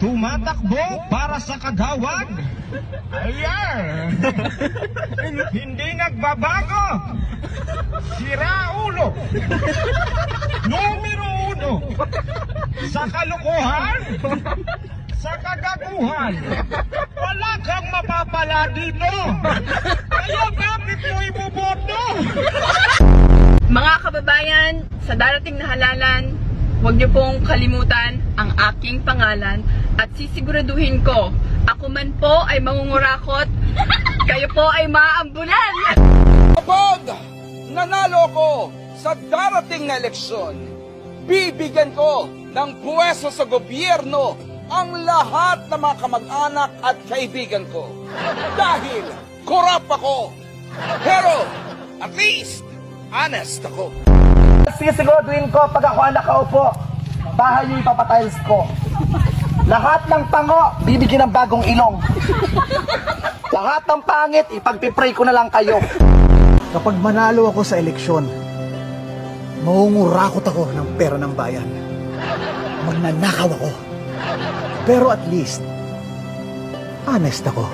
Tumatakbo para sa kagawad. Ayan. Hindi nagbabago. Sira ulo. Numero 1. Sa kalukuhan. Sa kagaguhan. Wala kang mapapala dito. Kaya bakit mo iboboto? Mga kababayan, sa darating na halalan, huwag niyo pong kalimutan ang aking pangalan at sisiguraduhin ko, ako man po ay mangungurakot, kayo po ay maaambulan. Kapag nanalo ko sa darating na eleksyon, bibigyan ko ng puwesto sa gobyerno ang lahat ng mga kamag-anak at kaibigan ko. Dahil korap ako. Pero at least, honest ako. Sisiguraduhin ko pag ako ang nakaupo, bahay niyo ipapatiles ko. Lahat ng pango, bibigyan ng bagong ilong. Lahat ng pangit, ipagpipray ko na lang kayo. Kapag manalo ako sa eleksyon, mangungurakot ako ng pera ng bayan. Magnanakaw ako. Pero at least, honest ako.